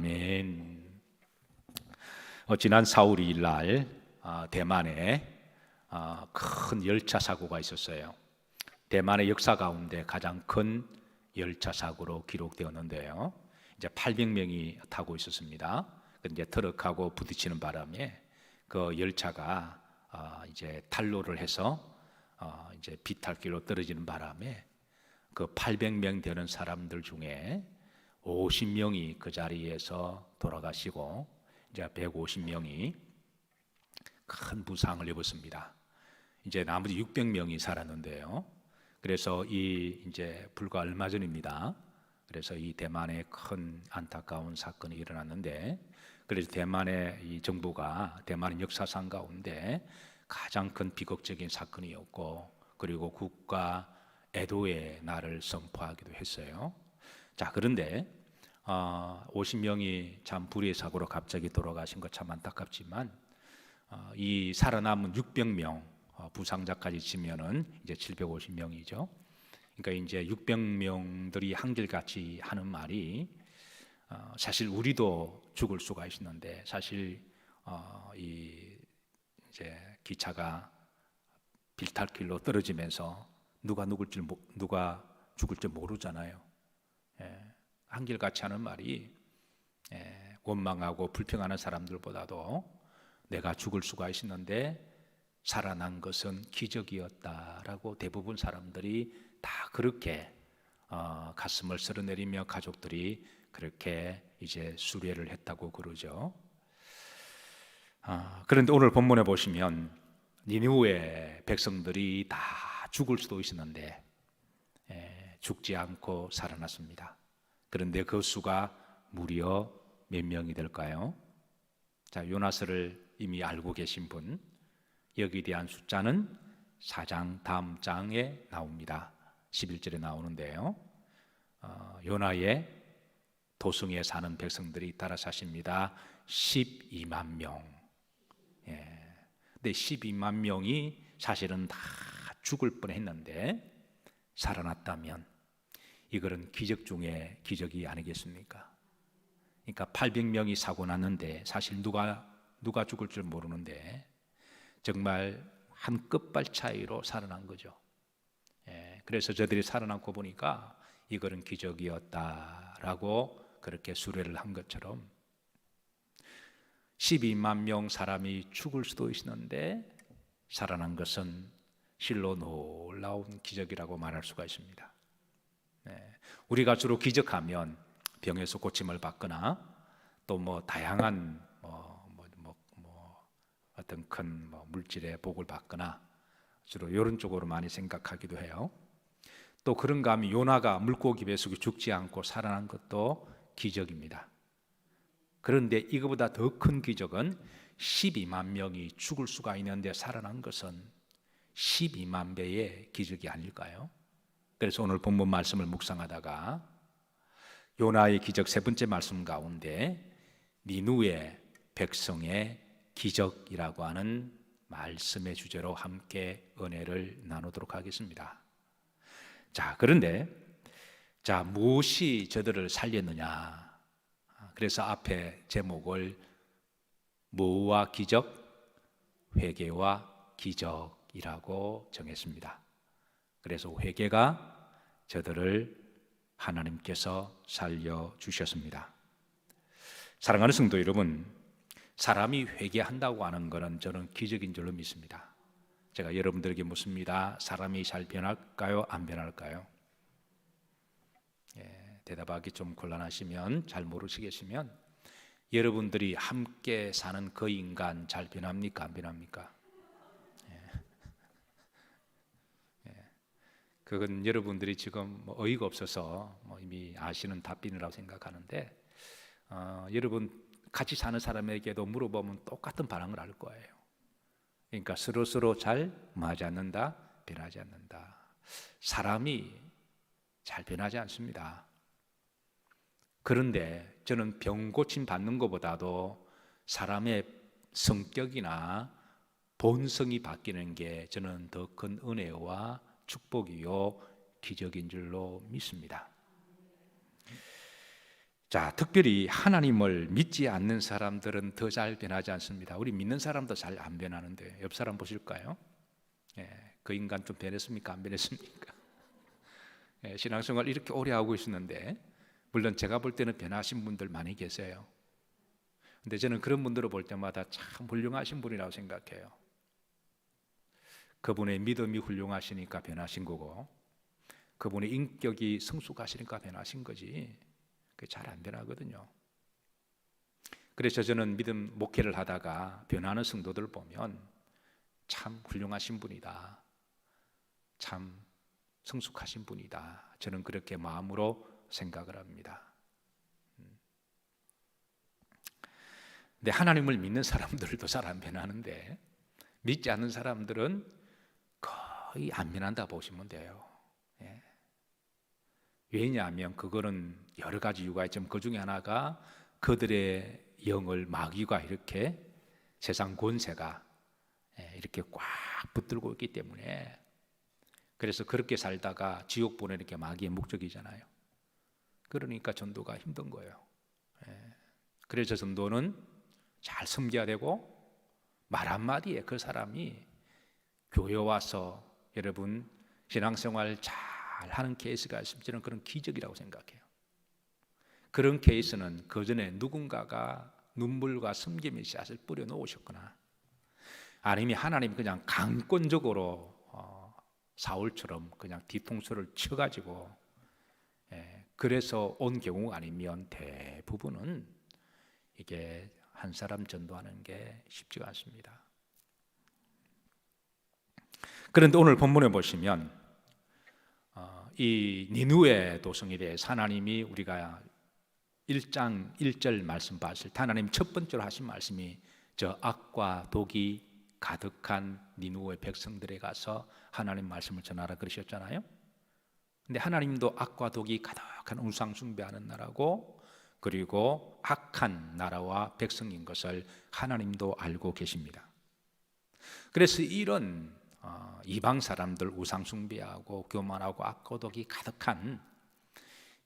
아멘. 지난 4월 2일 날 대만에 큰 열차 사고가 있었어요. 대만의 역사 가운데 가장 큰 열차 사고로 기록되었는데요. 이제 800명이 타고 있었습니다. 이제 트럭하고 부딪히는 바람에 그 열차가 이제 탈로를 해서 이제 비탈길로 떨어지는 바람에 그 800명 되는 사람들 중에 50명이 그 자리에서 돌아가시고 이제 150명이 큰 부상을 입었습니다. 이제 나머지 600명이 살았는데요. 그래서 이제 불과 얼마 전입니다. 그래서 이 대만에 큰 안타까운 사건이 일어났는데, 그래서 대만의 이 정부가 대만의 역사상 가운데 가장 큰 비극적인 사건이었고, 그리고 국가 애도의 날을 선포하기도 했어요. 자, 그런데 50명이 참 불의의 사고로 갑자기 돌아가신 것 참 안타깝지만 이 살아남은 600명 부상자까지 치면은 이제 750명이죠. 그러니까 이제 600명들이 한결같이 하는 말이 사실 우리도 죽을 수가 있는데, 사실 이제 기차가 빌탈길로 떨어지면서 누가 죽을 줄 모르잖아요. 한결같이 하는 말이 원망하고 불평하는 사람들보다도 내가 죽을 수가 있었는데 살아난 것은 기적이었다라고 대부분 사람들이 다 그렇게 가슴을 쓸어내리며 가족들이 그렇게 이제 수례를 했다고 그러죠. 그런데 오늘 본문에 보시면 니느웨 백성들이 다 죽을 수도 있었는데 죽지 않고 살아났습니다. 그런데 그 수가 무려 몇 명이 될까요? 자, 요나서를 이미 알고 계신 분, 여기에 대한 숫자는 4장 다음 장에 나옵니다. 11절에 나오는데요. 요나의 도성에 사는 백성들이 따라 사십니다. 12만 명. 근데 12만 명이 사실은 다 죽을 뻔했는데 살아났다면 이거는 기적 중에 기적이 아니겠습니까? 그러니까 800명이 사고 났는데 사실 누가 죽을 줄 모르는데 정말 한 끝발 차이로 살아난 거죠. 그래서 저들이 살아남고 보니까 이거는 기적이었다라고 그렇게 수례를 한 것처럼 12만 명 사람이 죽을 수도 있었는데 살아난 것은 실로 놀라운 기적이라고 말할 수가 있습니다. 우리가 주로 기적하면 병에서 고침을 받거나 또 다양한 어떤 큰 물질의 복을 받거나 주로 이런 쪽으로 많이 생각하기도 해요. 또 그런가 하면 요나가 물고기 뱃속에 죽지 않고 살아난 것도 기적입니다. 그런데 이거보다 더 큰 기적은 12만 명이 죽을 수가 있는데 살아난 것은 12만 배의 기적이 아닐까요? 그래서 오늘 본문 말씀을 묵상하다가 요나의 기적 세 번째 말씀 가운데 니느웨 백성의 기적이라고 하는 말씀의 주제로 함께 은혜를 나누도록 하겠습니다. 자, 그런데 무엇이 저들을 살렸느냐? 그래서 앞에 제목을 뭐와 기적? 회개와 기적이라고 정했습니다. 그래서 회개가 저들을 하나님께서 살려주셨습니다. 사랑하는 성도 여러분, 사람이 회개한다고 하는 것은 저는 기적인 줄로 믿습니다. 제가 여러분들에게 묻습니다. 사람이 잘 변할까요? 안 변할까요? 대답하기 좀 곤란하시면, 잘 모르시겠으면 여러분들이 함께 사는 그 인간 잘 변합니까? 안 변합니까? 그건 여러분들이 지금 어이가 없어서 이미 아시는 답변이라고 생각하는데 여러분 같이 사는 사람에게도 물어보면 똑같은 반응을 할 거예요. 그러니까 서로 잘 맞지 않는다, 변하지 않는다. 사람이 잘 변하지 않습니다. 그런데 저는 병 고침 받는 것보다도 사람의 성격이나 본성이 바뀌는 게 저는 더 큰 은혜와 축복이요 기적인 줄로 믿습니다. 자, 특별히 하나님을 믿지 않는 사람들은 더 잘 변하지 않습니다. 우리 믿는 사람도 잘 안 변하는데 옆 사람 보실까요? 그 인간 좀 변했습니까? 안 변했습니까? 신앙생활 이렇게 오래 하고 있었는데 물론 제가 볼 때는 변하신 분들 많이 계세요. 근데 저는 그런 분들을 볼 때마다 참 훌륭하신 분이라고 생각해요. 그분의 믿음이 훌륭하시니까 변하신 거고 그분의 인격이 성숙하시니까 변하신 거지 그게 잘 안 변하거든요. 그래서 저는 믿음 목회를 하다가 변하는 성도들을 보면 참 훌륭하신 분이다, 참 성숙하신 분이다, 저는 그렇게 마음으로 생각을 합니다. 근데 하나님을 믿는 사람들도 잘 안 변하는데 믿지 않는 사람들은 거의 안 변한다 보시면 돼요. 왜냐하면 그거는 여러 가지 이유가 있지만 그 중에 하나가 그들의 영을 마귀가 이렇게 세상 권세가 이렇게 꽉 붙들고 있기 때문에 그래서 그렇게 살다가 지옥 보내는 게 마귀의 목적이잖아요. 그러니까 전도가 힘든 거예요. 그래서 전도는 잘 섬겨야 되고 말 한마디에 그 사람이 교회 와서 여러분 신앙생활 잘 하는 케이스가 있으면 저는 그런 기적이라고 생각해요. 그런 케이스는 그 전에 누군가가 눈물과 섬김의 씨앗을 뿌려 놓으셨거나 아니면 하나님이 그냥 강권적으로 사울처럼 그냥 뒤통수를 쳐가지고 그래서 온 경우가 아니면 대부분은 이게 한 사람 전도하는 게 쉽지가 않습니다. 그런데 오늘 본문에 보시면 이 니느웨 도성에 대해서 하나님이 우리가 1장 1절 말씀 봤을 때 하나님 첫 번째로 하신 말씀이 저 악과 독이 가득한 니느웨 백성들에 가서 하나님 말씀을 전하라 그러셨잖아요. 근데 하나님도 악과 독이 가득한 우상 숭배하는 나라고 그리고 악한 나라와 백성인 것을 하나님도 알고 계십니다. 그래서 이런 이방 사람들 우상 숭배하고 교만하고 악과 독이 가득한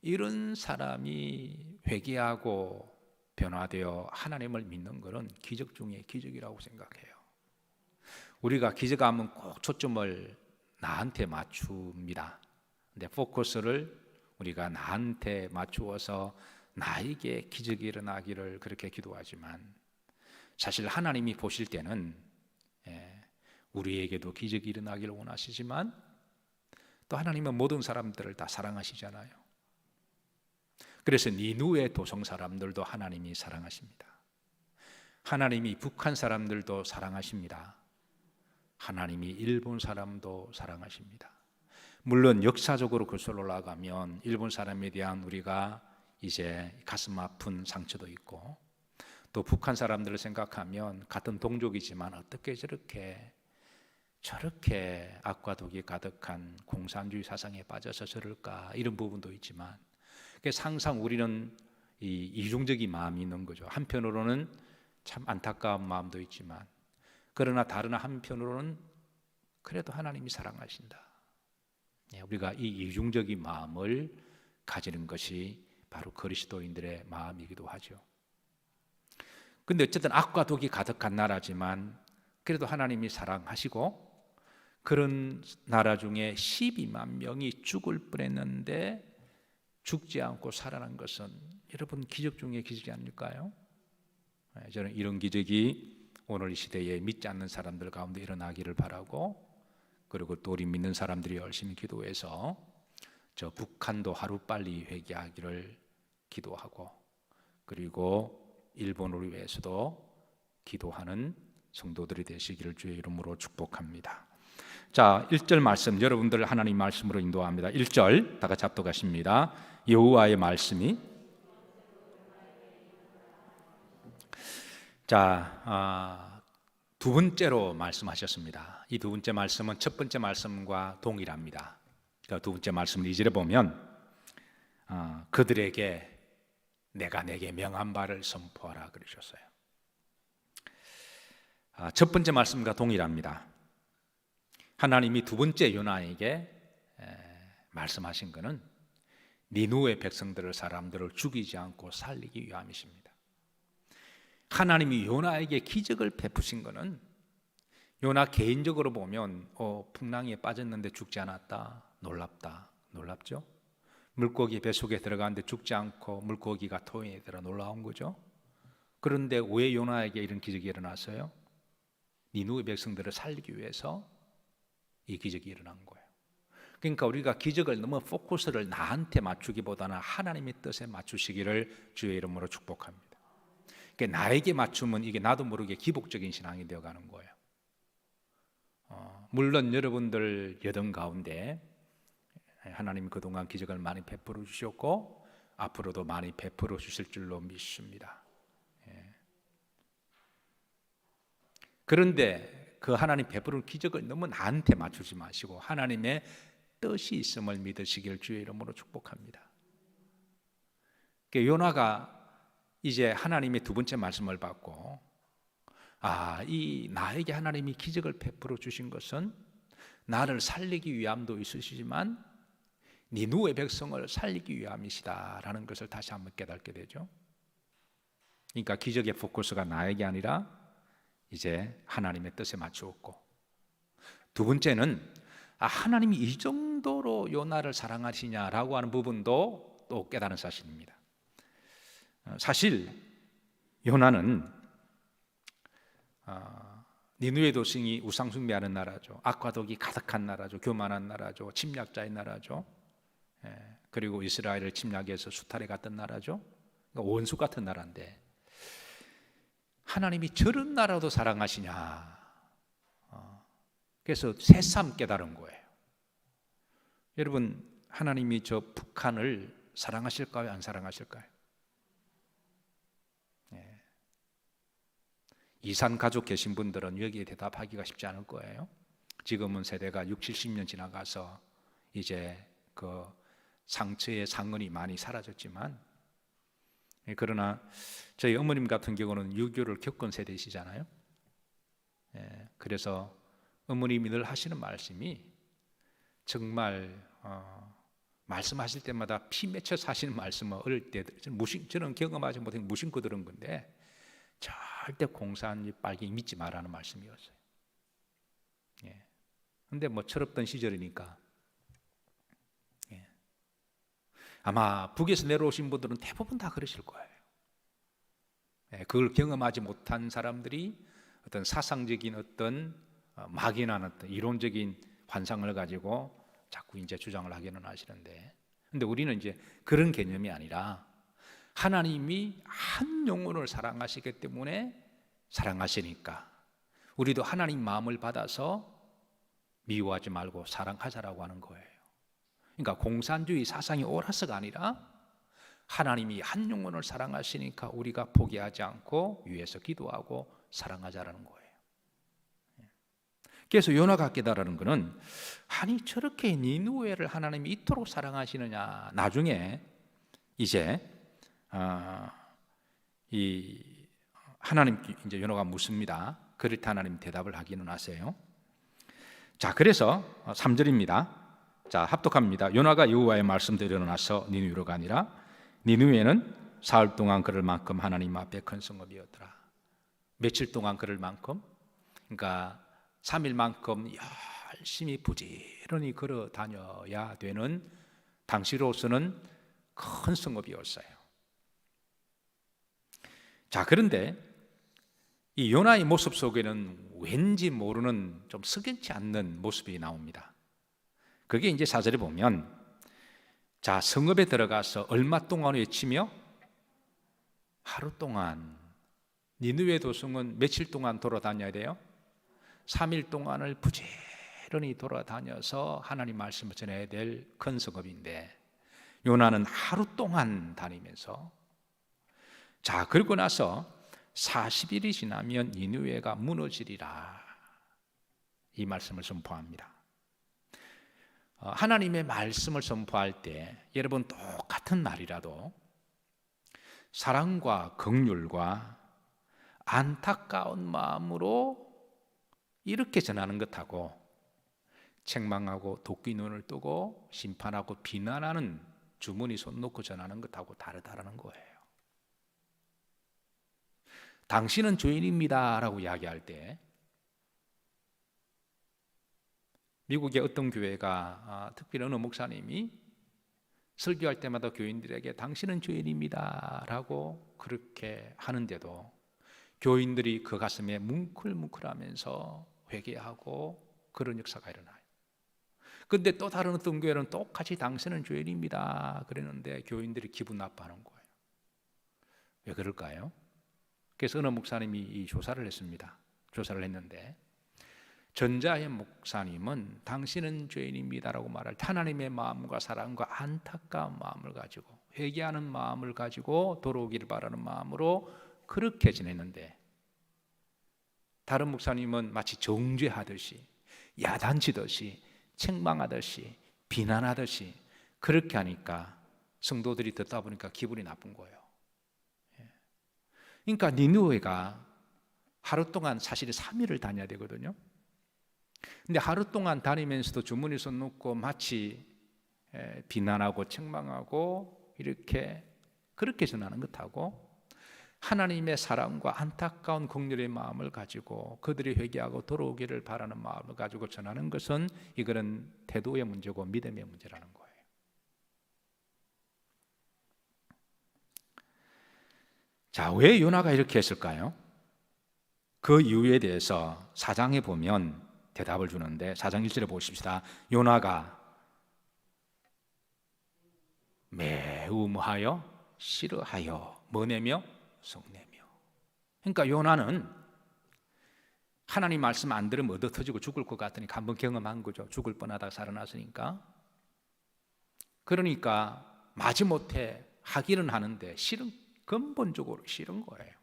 이런 사람이 회개하고 변화되어 하나님을 믿는 것은 기적 중에 기적이라고 생각해요. 우리가 기적하면 꼭 초점을 나한테 맞춥니다. 근데 포커스를 우리가 나한테 맞추어서 나에게 기적이 일어나기를 그렇게 기도하지만 사실 하나님이 보실 때는 우리에게도 기적이 일어나기를 원하시지만 또 하나님은 모든 사람들을 다 사랑하시잖아요. 그래서 니느웨 도성 사람들도 하나님이 사랑하십니다. 하나님이 북한 사람들도 사랑하십니다. 하나님이 일본 사람도 사랑하십니다. 물론 역사적으로 그걸 올라가면 일본 사람에 대한 우리가 이제 가슴 아픈 상처도 있고 또 북한 사람들을 생각하면 같은 동족이지만 어떻게 저렇게 악과 독이 가득한 공산주의 사상에 빠져서 저럴까 이런 부분도 있지만 항상 우리는 이중적인 마음이 있는 거죠. 한편으로는 참 안타까운 마음도 있지만 그러나 다른 한편으로는 그래도 하나님이 사랑하신다. 우리가 이 이중적인 마음을 가지는 것이 바로 그리스도인들의 마음이기도 하죠. 근데 어쨌든 악과 독이 가득한 나라지만 그래도 하나님이 사랑하시고 그런 나라 중에 12만 명이 죽을 뻔했는데 죽지 않고 살아난 것은 여러분 기적 중에 기적이 아닐까요? 저는 이런 기적이 오늘 이 시대에 믿지 않는 사람들 가운데 일어나기를 바라고 그리고 또 우리 믿는 사람들이 열심히 기도해서 저 북한도 하루빨리 회개하기를 기도하고 그리고 일본을 위해서도 기도하는 성도들이 되시기를 주의 이름으로 축복합니다. 자, 1절 말씀 여러분들 하나님 말씀으로 인도합니다. 1절 다 같이 합독하십니다. 여호와의 말씀이 두 번째로 말씀하셨습니다. 이 두 번째 말씀은 첫 번째 말씀과 동일합니다. 그러니까 두 번째 말씀을 2절에 보면 그들에게 내가 내게 명한 바를 선포하라 그러셨어요. 첫 번째 말씀과 동일합니다. 하나님이 두 번째 요나에게 말씀하신 것은 니누의 백성들을 사람들을 죽이지 않고 살리기 위함이십니다. 하나님이 요나에게 기적을 베푸신 것은 요나 개인적으로 보면 풍랑에 빠졌는데 죽지 않았다. 놀랍다. 놀랍죠? 물고기 뱃속에 들어가는데 죽지 않고 물고기가 토해에 들어 놀라운 거죠. 그런데 왜 요나에게 이런 기적이 일어났어요? 니누의 백성들을 살리기 위해서 이 기적이 일어난 거예요. 그러니까 우리가 기적을 너무 포커스를 나한테 맞추기보다는 하나님의 뜻에 맞추시기를 주의 이름으로 축복합니다. 그러니까 나에게 맞추면 이게 나도 모르게 기복적인 신앙이 되어가는 거예요. 물론 여러분들 여정 가운데 하나님이 그동안 기적을 많이 베풀어 주셨고 앞으로도 많이 베풀어 주실 줄로 믿습니다. 그런데 그 하나님 베푸는 기적을 너무 나한테 맞추지 마시고 하나님의 뜻이 있음을 믿으시길 주의 이름으로 축복합니다. 요나가 이제 하나님의 두 번째 말씀을 받고 이 나에게 하나님이 기적을 베풀어 주신 것은 나를 살리기 위함도 있으시지만 니누의 백성을 살리기 위함이시다라는 것을 다시 한번 깨닫게 되죠. 그러니까 기적의 포커스가 나에게 아니라 이제 하나님의 뜻에 맞추었고, 두 번째는 하나님이 이 정도로 요나를 사랑하시냐라고 하는 부분도 또 깨달은 사실입니다. 사실 요나는 니누의 도성이 우상숭배하는 나라죠. 악과독이 가득한 나라죠. 교만한 나라죠. 침략자의 나라죠. 그리고 이스라엘을 침략해서 수탈해 갔던 나라죠. 그러니까 원수 같은 나라인데 하나님이 저런 나라도 사랑하시냐. 그래서 새삼 깨달은 거예요. 여러분, 하나님이 저 북한을 사랑하실까요? 안 사랑하실까요? 이산 가족 계신 분들은 여기에 대답하기가 쉽지 않을 거예요. 지금은 세대가 60, 70년 지나가서 이제 그 상처의 상흔이 많이 사라졌지만, 그러나 저희 어머님 같은 경우는 6.25를 겪은 세대시잖아요. 그래서 어머님이 늘 하시는 말씀이 정말 말씀하실 때마다 피 맺혀서 하시는 말씀을 어릴 때 저는 경험하지 못한 무심코 들은 건데 절대 공산주의 빨갱이 믿지 말라는 말씀이었어요. 근데 뭐 철없던 시절이니까 아마 북에서 내려오신 분들은 대부분 다 그러실 거예요. 그걸 경험하지 못한 사람들이 어떤 사상적인 어떤 막연한 어떤 이론적인 환상을 가지고 자꾸 이제 주장을 하기는 하시는데, 근데 우리는 이제 그런 개념이 아니라 하나님이 한 영혼을 사랑하시기 때문에 사랑하시니까 우리도 하나님 마음을 받아서 미워하지 말고 사랑하자라고 하는 거예요. 그러니까 공산주의 사상이 옳아서가 아니라 하나님이 한 영혼을 사랑하시니까 우리가 포기하지 않고 위에서 기도하고 사랑하자라는 거예요. 그래서 요나가 깨달은 것은 아니 저렇게 니느웨를 하나님이 이토록 사랑하시느냐. 나중에 이제 이 하나님 이제 요나가 묻습니다. 그렇다 하나님 대답을 하기는 하세요. 자, 그래서 3절입니다. 자, 합독합니다. 요나가 여호와의 말씀대로 일어나서 니느웨로 가니라. 니느웨는 사흘 동안 걸을 만큼 하나님 앞에 큰 성읍이었더라. 며칠 동안 걸을 만큼? 그러니까 3일만큼 열심히 부지런히 걸어 다녀야 되는 당시로서는 큰 성읍이었어요. 자, 그런데 이 요나의 모습 속에는 왠지 모르는 좀 석연치 않는 모습이 나옵니다. 그게 이제 4절에 보면, 자, 성읍에 들어가서 얼마 동안 외치며 하루 동안, 니느웨 도성은 며칠 동안 돌아다녀야 돼요? 3일 동안을 부지런히 돌아다녀서 하나님 말씀을 전해야 될 큰 성읍인데 요나는 하루 동안 다니면서, 자, 그러고 나서 40일이 지나면 니느웨가 무너지리라 이 말씀을 선포합니다. 하나님의 말씀을 선포할 때 여러분 똑같은 말이라도 사랑과 긍휼과 안타까운 마음으로 이렇게 전하는 것하고 책망하고 도끼 눈을 뜨고 심판하고 비난하는 주머니 손 놓고 전하는 것하고 다르다라는 거예요. 당신은 죄인입니다 라고 이야기할 때 미국의 어떤 교회가 특별히 어느 목사님이 설교할 때마다 교인들에게 당신은 죄인입니다 라고 그렇게 하는데도 교인들이 그 가슴에 뭉클뭉클하면서 회개하고 그런 역사가 일어나요. 근데 또 다른 어떤 교회는 똑같이 당신은 죄인입니다 그랬는데 교인들이 기분 나빠하는 거예요. 왜 그럴까요? 그래서 어느 목사님이 이 조사를 했습니다. 조사를 했는데 전자의 목사님은 당신은 죄인입니다라고 말할 때 하나님의 마음과 사랑과 안타까운 마음을 가지고 회개하는 마음을 가지고 돌아오기를 바라는 마음으로 그렇게 지냈는데, 다른 목사님은 마치 정죄하듯이 야단치듯이 책망하듯이 비난하듯이 그렇게 하니까 성도들이 듣다 보니까 기분이 나쁜 거예요. 그러니까 니느웨가 하루 동안 사실 3일을 다녀야 되거든요. 근데 하루 동안 다니면서도 주머니 손 놓고 마치 비난하고 책망하고 이렇게 그렇게 전하는 것하고 하나님의 사랑과 안타까운 긍휼의 마음을 가지고 그들이 회개하고 돌아오기를 바라는 마음을 가지고 전하는 것은 이거는 태도의 문제고 믿음의 문제라는 거예요. 자, 왜 요나가 이렇게 했을까요? 그 이유에 대해서 4장에 보면 대답을 주는데 4장 1절에 보십시다. 요나가 매우 뭐하여? 싫어하여 뭐내며? 성내며. 그러니까 요나는 하나님 말씀 안 들으면 얻어 터지고 죽을 것 같으니까 한번 경험한 거죠. 죽을 뻔하다가 살아났으니까. 그러니까 마지못해 하기는 하는데 근본적으로 싫은 거예요.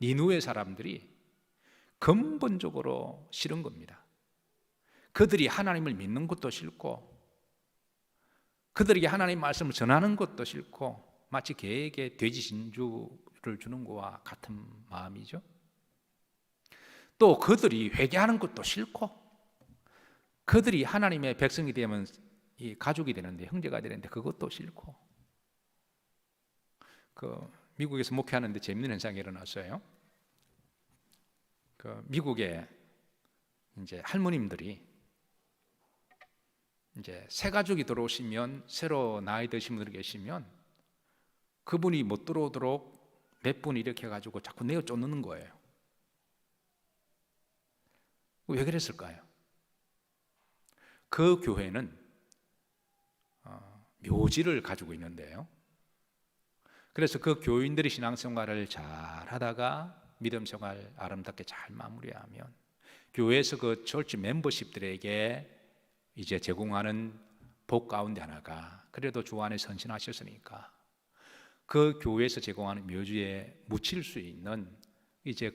니느웨 사람들이 근본적으로 싫은 겁니다. 그들이 하나님을 믿는 것도 싫고 그들에게 하나님 말씀을 전하는 것도 싫고 마치 개에게 돼지 진주를 주는 것과 같은 마음이죠. 또 그들이 회개하는 것도 싫고 그들이 하나님의 백성이 되면 이 가족이 되는데 형제가 되는데 그것도 싫고. 미국에서 목회하는데 재밌는 현상이 일어났어요. 미국에 이제 할머님들이 이제 새 가족이 들어오시면 새로 나이 드신 분들이 계시면 그분이 못 들어오도록 몇 분 이렇게 해가지고 자꾸 내어 쫓는 거예요. 왜 그랬을까요? 그 교회는 묘지를 가지고 있는데요. 그래서 그 교인들이 신앙생활을 잘 하다가 믿음생활 아름답게 잘 마무리하면 교회에서 그 철치 멤버십들에게 이제 제공하는 복 가운데 하나가 그래도 주 안에 선신하셨으니까 그 교회에서 제공하는 묘지에 묻힐 수 있는 이제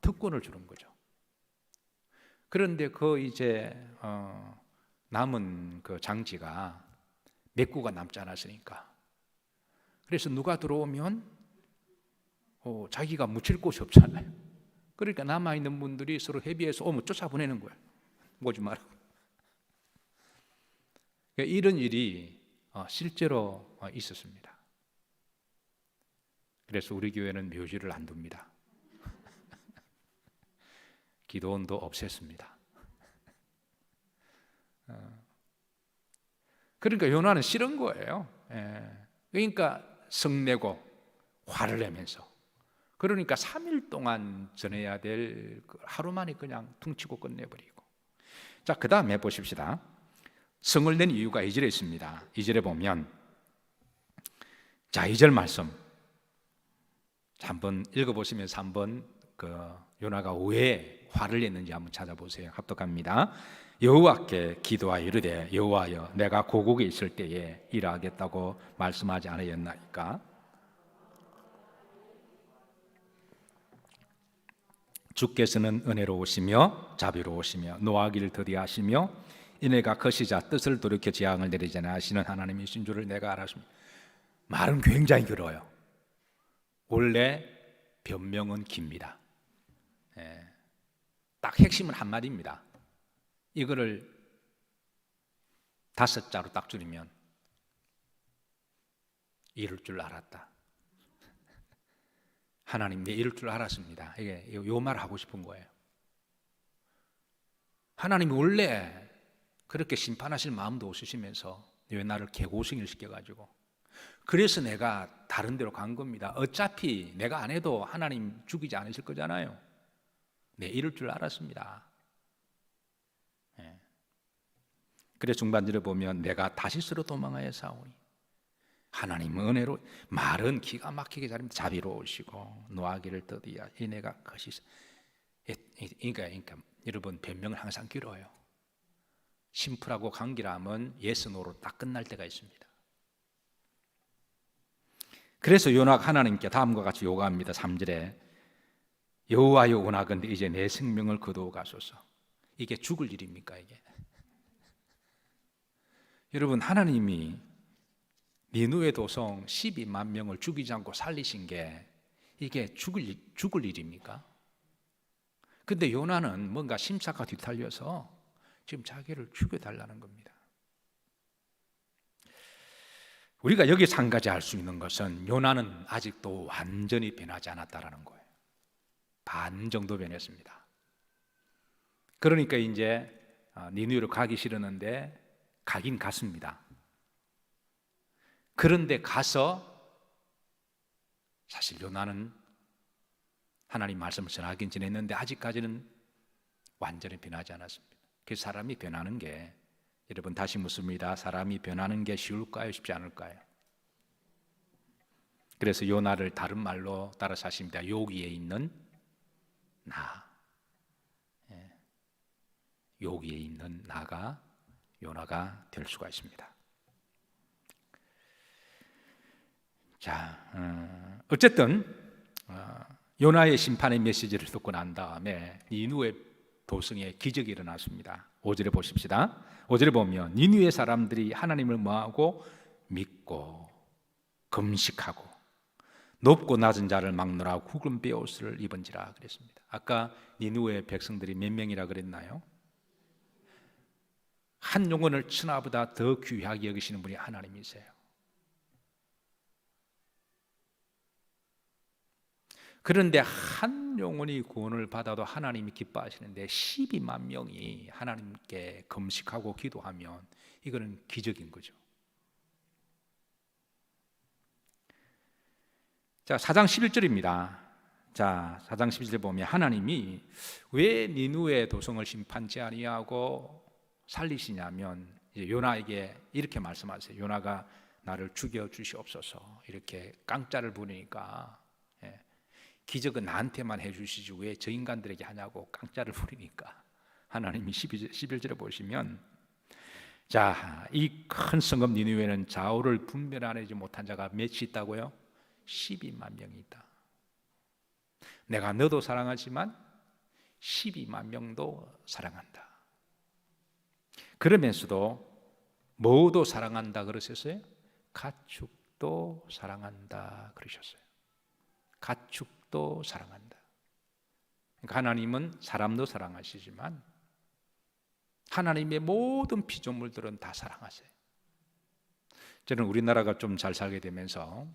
특권을 주는 거죠. 그런데 이제 남은 그 장지가 몇 구가 남지 않았으니까 그래서 누가 들어오면 자기가 묻힐 곳이 없잖아요. 그러니까 남아있는 분들이 서로 회비해서 오면 쫓아보내는 거예요. 오지 말라고. 이런 일이 실제로 있었습니다. 그래서 우리 교회는 묘지를 안 둡니다. 기도원도 없앴습니다. 그러니까 요나는 싫은 거예요. 그러니까 성내고 화를 내면서 그러니까 3일 동안 전해야 될 하루 만에 그냥 퉁치고 끝내버리고. 자, 그 다음에 보십시다. 성을 낸 이유가 2절에 있습니다. 2절에 보면 자, 2절 말씀 한번 읽어보시면서 한번 요나가 왜 화를 냈는지 한번 찾아보세요. 합독합니다. 여호와께 기도하여 이르되 여호와여 내가 고국에 있을 때에 일하겠다고 말씀하지 않았나이까? 주께서는 은혜로우시며 자비로우시며 노하기를 더디하시며 이내가 거시자 뜻을 돌이켜 재앙을 내리지 않으시는 하나님이신 줄을 내가 알았습니다. 말은 굉장히 길어요. 원래 변명은 깁니다. 딱 핵심은 한마디입니다. 이거를 5자로 딱 줄이면 이럴 줄 알았다. 하나님, 내 이럴 줄 알았습니다. 이게 요 말 하고 싶은 거예요. 하나님이 원래 그렇게 심판하실 마음도 없으시면서 왜 나를 개고생을 시켜가지고, 그래서 내가 다른 데로 간 겁니다. 어차피 내가 안 해도 하나님 죽이지 않으실 거잖아요. 네, 이럴 줄 알았습니다. 네. 그래서 중반절에 보면 내가 다시스로 도망하여 싸우니 하나님은 은혜로, 말은 기가 막히게 잘합니다. 자비로우시고 노하기를 더디야 이내가 거시서. 그러니까 여러분, 변명을 항상 길어요. 심플하고 간결하면 예스 노로 딱 끝날 때가 있습니다. 그래서 요나가 하나님께 다음과 같이 요구합니다. 3절에 여호와여, 원하건대 이제 내 생명을 거두어 가소서. 이게 죽을 일입니까? 이게 여러분, 하나님이 니누의 도성 12만 명을 죽이지 않고 살리신 게 이게 죽을 일입니까? 근데 요나는 뭔가 심사가 뒤탈려서 지금 자기를 죽여달라는 겁니다. 우리가 여기서 한 가지 알 수 있는 것은 요나는 아직도 완전히 변하지 않았다라는 거예요. 반 정도 변했습니다. 그러니까 이제 니누이로 가기 싫었는데 가긴 갔습니다. 그런데 가서 사실 요나는 하나님 말씀을 전하긴 전했는데 아직까지는 완전히 변하지 않았습니다. 그래서 사람이 변하는 게, 여러분 다시 묻습니다. 사람이 변하는 게 쉬울까요? 쉽지 않을까요? 그래서 요나를 다른 말로 따라서 하십니다. 여기에 있는 나. 여기에 있는 나가 요나가 될 수가 있습니다. 자, 어쨌든 요나의 심판의 메시지를 듣고 난 다음에 니누의 도성에 기적이 일어났습니다. 5절에 보십시다. 5절에 보면 니누의 사람들이 하나님을 뭐하고 믿고 금식하고 높고 낮은 자를 막노라 굵은 베옷을 입은지라 그랬습니다. 아까 니누의 백성들이 몇 명이라 그랬나요? 한 영혼을 천하보다 더 귀하게 여기시는 분이 하나님이세요. 그런데 한 영혼이 구원을 받아도 하나님이 기뻐하시는데 12만 명이 하나님께 금식하고 기도하면 이거는 기적인 거죠. 자, 4장 11절입니다. 자, 4장 11절 보면 하나님이 왜 니누의 도성을 심판치 아니하고 살리시냐면 이제 요나에게 이렇게 말씀하세요. 요나가 나를 죽여 주시옵소서. 이렇게 깡짜를 부리니까 기적은 나한테만 해주시지 왜 저 인간들에게 하냐고 깡짜를 부리니까 하나님이 11절에 보시면, 자, 이 큰 성읍 니느웨는 좌우를 분별하지 못한 자가 몇이 있다고요? 12만 명이 있다. 내가 너도 사랑하지만 12만 명도 사랑한다. 그러면서도 뭐도 사랑한다 그러셨어요? 가축도 사랑한다 그러셨어요. 가축도 사랑한다. 그러니까 하나님은 사람도 사랑하시지만 하나님의 모든 피조물들은 다 사랑하세요. 저는 우리나라가 좀 잘 살게 되면서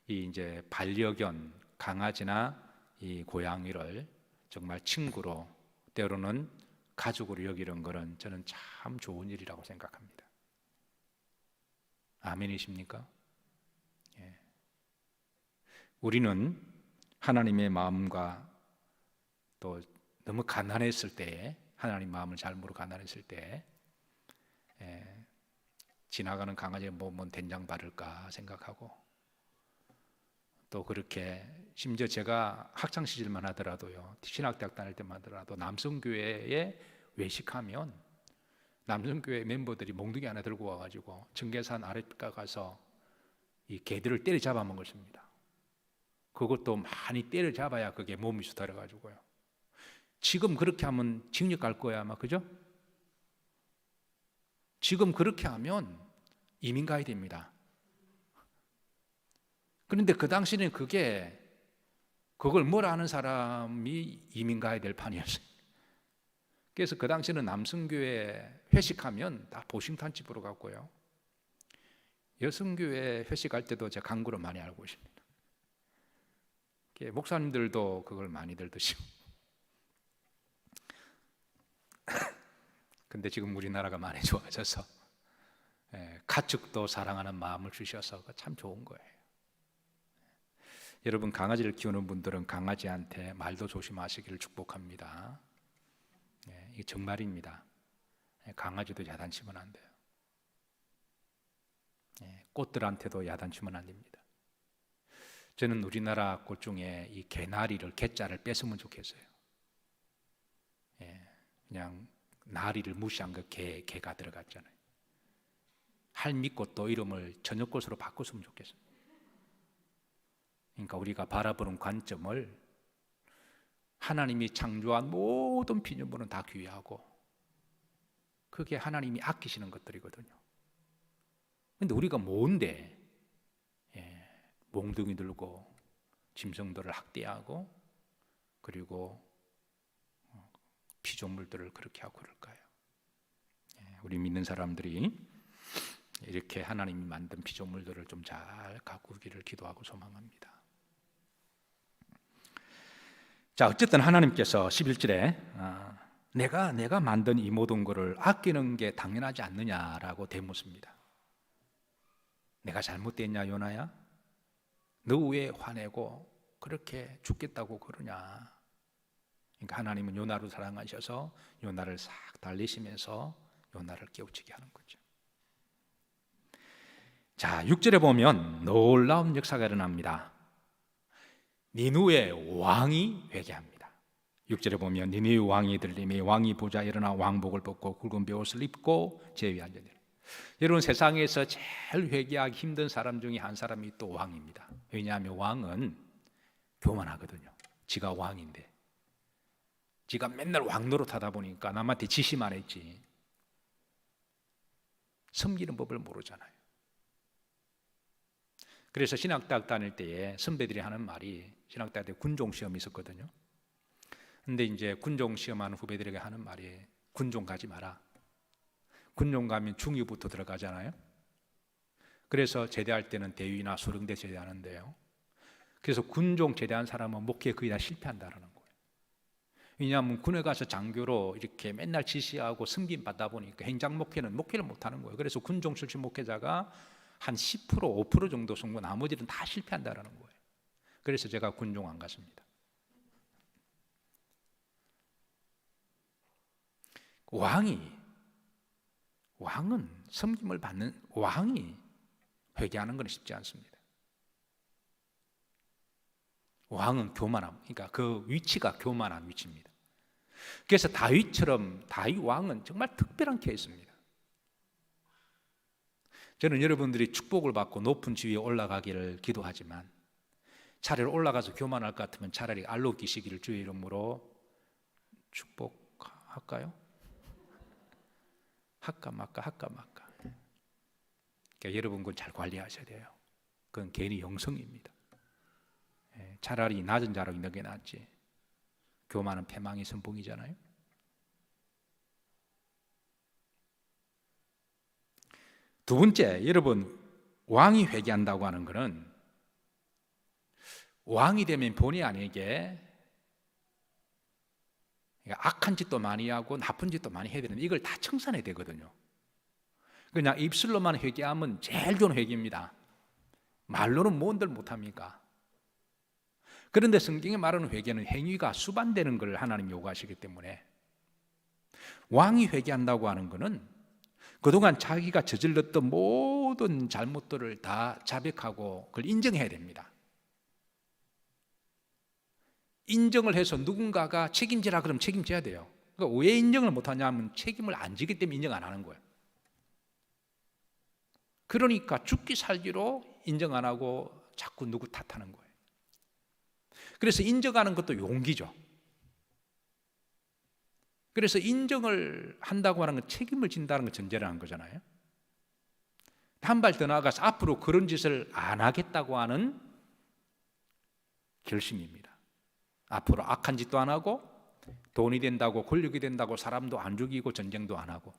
이 이제 반려견 강아지나 이 고양이를 정말 친구로, 때로는 가족으로 여기는 것은 저는 참 좋은 일이라고 생각합니다. 아멘이십니까? 예. 우리는 하나님의 마음과 또 너무 가난했을 때에, 하나님 마음을 잘 모르고 가난했을 때 지나가는 강아지가 뭔 된장 바를까 생각하고, 또 그렇게 심지어 제가 학창 시절만 하더라도요, 신학대학 다닐 때만 하더라도 남성교회에 외식하면 남성교회 멤버들이 몽둥이 하나 들고 와가지고 청계산 아랫가 가서 이 개들을 때려잡아 먹었습니다. 그것도 많이 때려잡아야 그게 몸이 수달해가지고요. 지금 그렇게 하면 징역 갈 거야 아마, 그죠? 지금 그렇게 하면 이민 가야 됩니다. 그런데 그 당시에는 그걸 뭐라 하는 사람이 이민 가야 될 판이었어요. 그래서 그 당시에는 남성교회 회식하면 다 보신탄집으로 갔고요, 여성교회 회식할 때도 제가 강구로 많이 알고 있습니다. 목사님들도 그걸 많이들 드시고. 근데 지금 우리나라가 많이 좋아져서 가축도 사랑하는 마음을 주셔서 참 좋은 거예요. 여러분, 강아지를 키우는 분들은 강아지한테 말도 조심하시기를 축복합니다. 이게 정말입니다. 강아지도 야단치면 안 돼요. 꽃들한테도 야단치면 안 됩니다. 저는 우리나라 꽃 중에 이 개나리를, 개자를 뺐으면 좋겠어요. 그냥 나리를 무시한 그 개가 들어갔잖아요. 할미꽃도 이름을 저녁꽃으로 바꿨으면 좋겠어요. 그러니까 우리가 바라보는 관점을 하나님이 창조한 모든 피조물은 다 귀하고 그게 하나님이 아끼시는 것들이거든요. 근데 우리가 뭔데 몽둥이 들고 짐승들을 학대하고 그리고 피조물들을 그렇게 하고 그럴까요? 우리 믿는 사람들이 이렇게 하나님이 만든 피조물들을 좀 잘 가꾸기를 기도하고 소망합니다. 자, 어쨌든 하나님께서 11절에 내가 만든 이 모든 것을 아끼는 게 당연하지 않느냐라고 대묻습니다. 내가 잘못됐냐 요나야? 너 왜 화내고 그렇게 죽겠다고 그러냐? 그러니까 하나님은 요나를 사랑하셔서 요나를 싹 달래시면서 요나를 깨우치게 하는 거죠. 자, 6절에 보면 놀라운 역사가 일어납니다. 니누의 왕이 회개합니다. 6절에 보면 니누의 왕이 들림이 왕이 보자 일어나 왕복을 벗고 굵은 베옷을 입고 제위에 앉으니라. 여러분, 세상에서 제일 회개하기 힘든 사람 중에 한 사람이 또 왕입니다. 왜냐하면 왕은 교만하거든요. 지가 왕인데 지가 맨날 왕 노릇하다 보니까 남한테 지시만 했지 섬기는 법을 모르잖아요. 그래서 신학대학 다닐 때에 선배들이 하는 말이, 신학대학 때 군종 시험이 있었거든요. 근데 이제 군종 시험하는 후배들에게 하는 말이 군종 가지 마라. 군종 가면 중위부터 들어가잖아요. 그래서 제대할 때는 대위나 소령대 제대하는데요. 그래서 군종 제대한 사람은 목회에 거의 다 실패한다는 거예요. 왜냐하면 군에 가서 장교로 이렇게 맨날 지시하고 승진 받다 보니까 행장 목회를 못하는 거예요. 그래서 군종 출신 목회자가 한 10%, 5% 정도 성공, 나머지는 다 실패한다는 거예요. 그래서 제가 군종 안 갔습니다. 왕은 섬김을 받는 왕이 회개하는 건 쉽지 않습니다. 왕은 교만함, 그러니까 그 위치가 교만한 위치입니다. 그래서 다윗처럼 다윗 왕은 정말 특별한 케이스입니다. 저는 여러분들이 축복을 받고 높은 지위에 올라가기를 기도하지만 차라리 올라가서 교만할 것 같으면 차라리 알로 끼시기를 주의 이름으로 축복할까요? 할까 말까. 그러니까 여러분 그건 잘 관리하셔야 돼요. 그건 괜히 영성입니다. 차라리 낮은 자로 있는 게 낫지. 교만은 패망의 선봉이잖아요. 두 번째, 여러분, 왕이 회개한다고 하는 것은 왕이 되면 본의 아니게 악한 짓도 많이 하고 나쁜 짓도 많이 해야 되는데 이걸 다 청산해야 되거든요. 그냥 입술로만 회개하면 제일 좋은 회개입니다. 말로는 뭔들 못합니까? 그런데 성경에 말하는 회개는 행위가 수반되는 걸 하나님 요구하시기 때문에 왕이 회개한다고 하는 것은 그동안 자기가 저질렀던 모든 잘못들을 다 자백하고 그걸 인정해야 됩니다. 인정을 해서 누군가가 책임지라 그러면 책임져야 돼요. 그러니까 왜 인정을 못하냐면 책임을 안 지기 때문에 인정 안 하는 거예요. 그러니까 죽기 살기로 인정 안 하고 자꾸 누구 탓하는 거예요. 그래서 인정하는 것도 용기죠. 그래서 인정을 한다고 하는 건 책임을 진다는 걸 전제로 한 거잖아요. 한 발 더 나아가서 앞으로 그런 짓을 안 하겠다고 하는 결심입니다. 앞으로 악한 짓도 안 하고 돈이 된다고 권력이 된다고 사람도 안 죽이고 전쟁도 안 하고,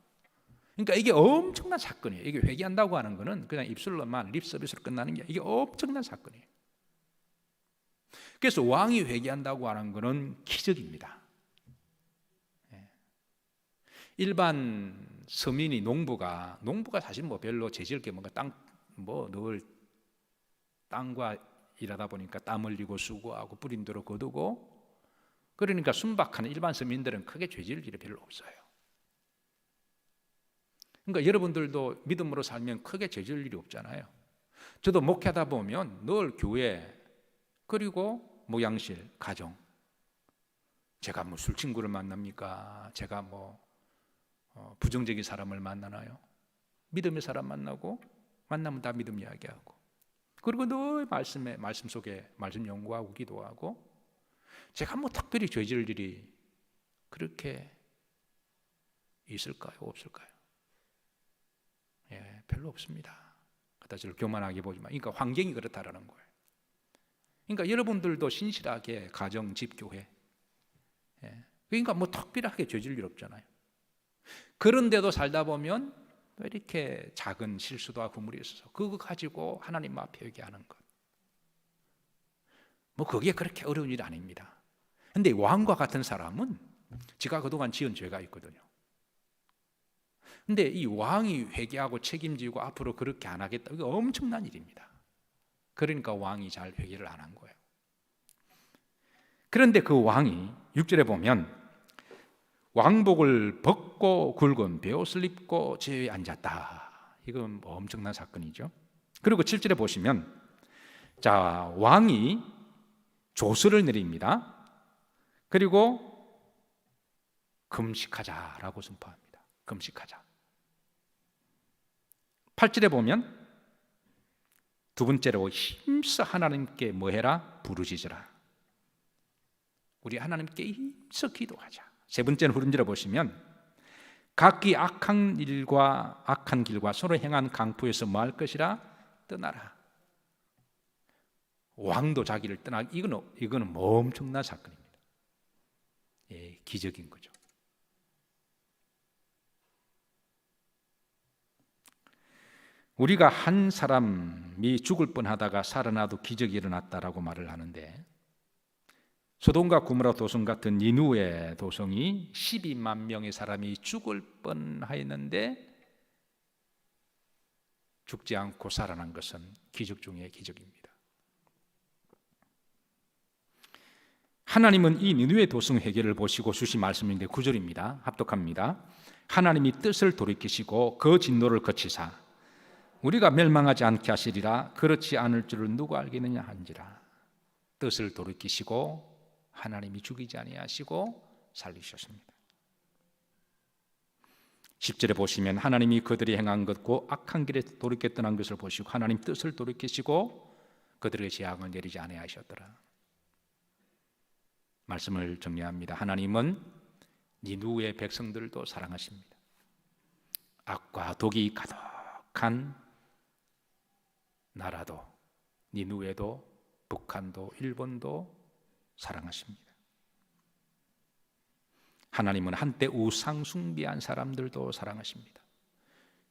그러니까 이게 엄청난 사건이에요. 이게 회개한다고 하는 거는 그냥 입술로만 립 서비스로 끝나는 게 이게 엄청난 사건이에요. 그래서 왕이 회개한다고 하는 거는 기적입니다. 일반 서민이 농부가 사실 뭐 별로 재질 게 뭔가 늘 땅과 일하다 보니까 땀 흘리고 수고하고 뿌린 대로 거두고, 그러니까 순박한 일반 서민들은 크게 죄질 일이 별로 없어요. 그러니까 여러분들도 믿음으로 살면 크게 죄질 일이 없잖아요. 저도 목회하다 보면 늘 교회, 그리고 목양실, 가정, 제가 뭐 술 친구를 만납니까? 제가 뭐 부정적인 사람을 만나나요? 믿음의 사람 만나면 다 믿음 이야기하고, 그리고 늘 말씀 속에 말씀 연구하고 기도하고, 제가 뭐 특별히 죄질 일이 그렇게 있을까요? 없을까요? 별로 없습니다. 그다지 교만하게 보지만, 그러니까 환경이 그렇다라는 거예요. 그러니까 여러분들도 신실하게 가정, 집, 교회, 그러니까 뭐 특별하게 죄질 일 없잖아요. 그런데도 살다 보면 이렇게 작은 실수도 허물이 있어서 그거 가지고 하나님 앞에 회개하는 것, 뭐 그게 그렇게 어려운 일이 아닙니다. 근데 왕과 같은 사람은 지가 그동안 지은 죄가 있거든요. 근데 이 왕이 회개하고 책임지고 앞으로 그렇게 안 하겠다, 이거 엄청난 일입니다. 그러니까 왕이 잘 회개를 안 한 거예요. 그런데 그 왕이 6절에 보면 왕복을 벗고 굵은 베옷을 입고 제위에 앉았다. 이건 뭐 엄청난 사건이죠. 그리고 7절에 보시면, 자, 왕이 조서를 내립니다. 그리고 금식하자라고 선포합니다. 금식하자. 8절에 보면 두 번째로 힘써 하나님께 뭐 해라? 부르짖으라. 우리 하나님께 힘써 기도하자. 세 번째는 후른절에 보시면 각기 악한 길과 서로 행한 강포에서 뭐 할 것이라? 떠나라. 왕도 자기를 이거는 뭐 엄청난 사건입니다. 기적인 거죠. 우리가 한 사람이 죽을 뻔하다가 살아나도 기적이 일어났다라고 말을 하는데, 소돔과 고모라 도성 같은 니누의 도성이 12만 명의 사람이 죽을 뻔하였는데 죽지 않고 살아난 것은 기적 중의 기적입니다. 하나님은 이 니누의 도성 해결을 보시고 주신 말씀인데 9절입니다. 합독합니다. 하나님이 뜻을 돌이키시고 그 진노를 거치사 우리가 멸망하지 않게 하시리라. 그렇지 않을 줄을 누가 알겠느냐 한지라. 뜻을 돌이키시고 하나님이 죽이지 아니하시고 살리셨습니다. 10절에 보시면 하나님이 그들이 행한 것고 악한 길에 돌이켜 떠난 것을 보시고 하나님 뜻을 돌이키시고 그들의 재앙을 내리지 아니하셨더라. 말씀을 정리합니다. 하나님은 니누의 백성들도 사랑하십니다. 악과 독이 가득한 나라도, 니누에도, 북한도, 일본도 사랑하십니다. 하나님은 한때 우상 숭배한 사람들도 사랑하십니다.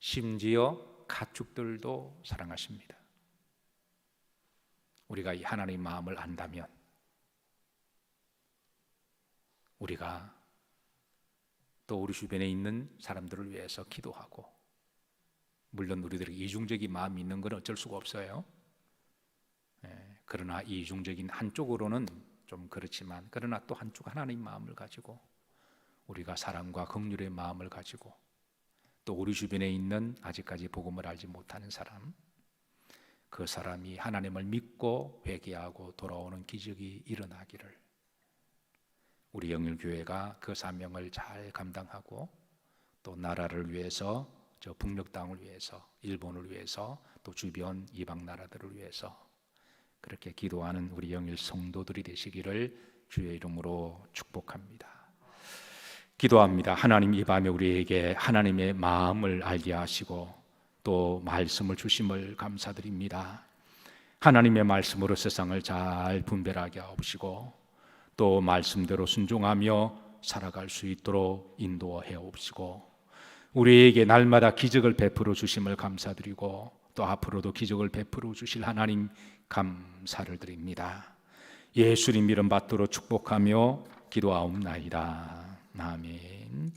심지어 가축들도 사랑하십니다. 우리가 이 하나님의 마음을 안다면 우리가 또 우리 주변에 있는 사람들을 위해서 기도하고, 물론 우리들에게 이중적인 마음이 있는 건 어쩔 수가 없어요. 그러나 이중적인 한쪽으로는 좀 그렇지만, 그러나 또 한쪽 하나님의 마음을 가지고 우리가 사랑과 긍휼의 마음을 가지고 또 우리 주변에 있는 아직까지 복음을 알지 못하는 사람, 그 사람이 하나님을 믿고 회개하고 돌아오는 기적이 일어나기를 우리 영일교회가 그 사명을 잘 감당하고 또 나라를 위해서, 저 북녘 땅을 위해서, 일본을 위해서, 또 주변 이방 나라들을 위해서 그렇게 기도하는 우리 영일 성도들이 되시기를 주의 이름으로 축복합니다. 기도합니다. 하나님, 이 밤에 우리에게 하나님의 마음을 알게 하시고 또 말씀을 주심을 감사드립니다. 하나님의 말씀으로 세상을 잘 분별하게 하옵시고 또 말씀대로 순종하며 살아갈 수 있도록 인도해 옵시고, 우리에게 날마다 기적을 베풀어 주심을 감사드리고 또 앞으로도 기적을 베풀어 주실 하나님 감사를 드립니다. 예수님 이름 받들어 축복하며 기도하옵나이다. 아멘.